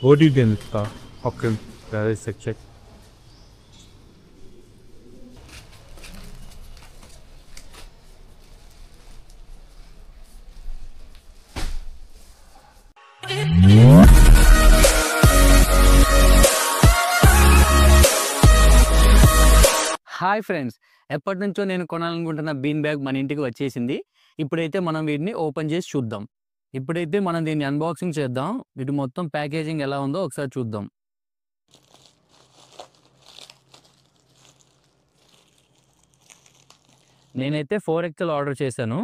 What do you think, okay, that is a check. Hi friends, ఎప్పటినుంచో నేను కొనాలనుకుంటున్న bean bag మన ఇంటికి వచ్చేసింది. ఇప్పుడైతే మనం వీటిని ఓపెన్ చేసి చూద్దాం. ఇప్పుడైతే మనం దీన్ని అన్బాక్సింగ్ చేద్దాం. వీటి మొత్తం ప్యాకేజింగ్ ఎలా ఉందో ఒకసారి చూద్దాం. నేనైతే 4XL ఆర్డర్ చేశాను.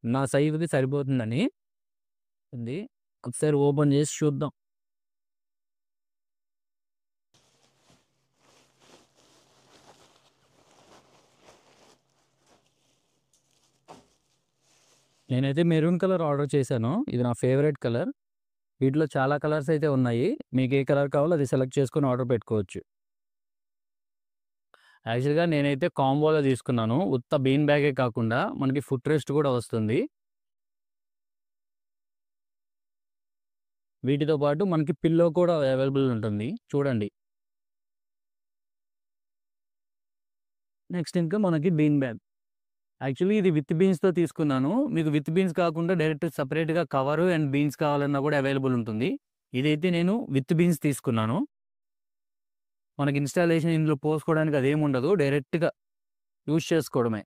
నా సైజుకి సరిపోతుందని ఉంది. ఒకసారి ఓపెన్ చేసి చూద్దాం. నేనైతే మెరూన్ కలర్ ఆర్డర్ చేశాను. ఇది నా ఫేవరెట్ కలర్. వీటిలో చాలా కలర్స్ అయితే ఉన్నాయి. మీకు ఏ కలర్ కావాలో అది సెలెక్ట్ చేసుకొని ఆర్డర్ పెట్టుకోవచ్చు. యాక్చువల్‌గా నేనైతే కాంబోలో తీసుకున్నాను. ఉత్త బీన్ బ్యాగే కాకుండా మనకి ఫుట్ రెస్ట్ కూడా వస్తుంది. వీటితో పాటు మనకి పిల్లో కూడా అవైలబుల్ ఉంటుంది. చూడండి. నెక్స్ట్ ఇంకా మనకి బీన్ బ్యాగ్. యాక్చువల్లీ ఇది విత్ బీన్స్‌తో తీసుకున్నాను. మీకు విత్ బీన్స్ కాకుండా డైరెక్ట్ సెపరేట్‌గా కవరు అండ్ బీన్స్ కావాలన్నా కూడా అవైలబుల్ ఉంటుంది. ఇదైతే నేను విత్ బీన్స్ తీసుకున్నాను. మనకి ఇన్‌స్టాలేషన్ ఇందులో పోసుకోవడానికి అదేమి ఉండదు. డైరెక్ట్‌గా యూజ్ చేసుకోవడమే.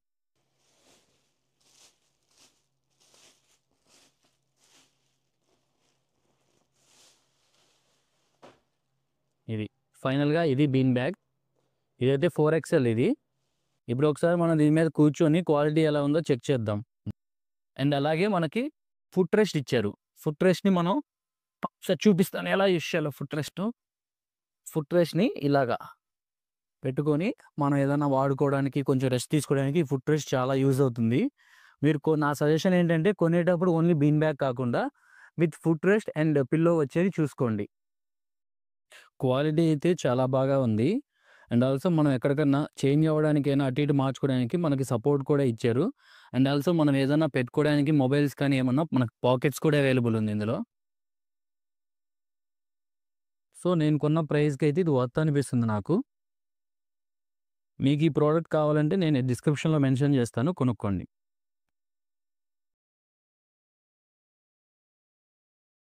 ఇది ఫైనల్‌గా ఇది బీన్ బ్యాగ్. ఇదైతే 4XL ఇది. ఇప్పుడు ఒకసారి మనం దీని మీద కూర్చొని క్వాలిటీ ఎలా ఉందో చెక్ చేద్దాం. అండ్ అలాగే మనకి ఫుట్ రెస్ట్ ఇచ్చారు. ఫుట్ రెస్ట్‌ని మనం ఒకసారి చూపిస్తాను ఎలా యూజ్ చేయాలో ఫుట్ రెస్ట్‌ని ఇలాగా పెట్టుకొని మనం ఏదైనా వాడుకోవడానికి కొంచెం రెస్ట్ తీసుకోవడానికి ఈ ఫుట్ రెస్ట్ చాలా యూజ్ అవుతుంది. మీరు నా సజెషన్ ఏంటంటే కొనేటప్పుడు ఓన్లీ బీన్ బ్యాగ్ కాకుండా with foot rest and pillow వచ్చేది చూసుకోండి. క్వాలిటీ అయితే చాలా బాగా ఉంది. అండ్ ఆల్సో మనం ఎక్కడికన్నా చేంజ్ అవ్వడానికైనా అటు ఇటు మార్చుకోవడానికి మనకి సపోర్ట్ కూడా ఇచ్చారు. అండ్ ఆల్సో మనం ఏదైనా పెట్టుకోవడానికి మొబైల్స్ కానీ ఏమన్నా మనకు పాకెట్స్ కూడా అవైలబుల్ ఉంది ఇందులో. సో నేను కొన్న ప్రైస్‌కి అయితే ఇది వర్త్ అనిపిస్తుంది నాకు. మీకు ఈ ప్రోడక్ట్ కావాలంటే నేను డిస్క్రిప్షన్‌లో మెన్షన్ చేస్తాను, కొనుక్కోండి.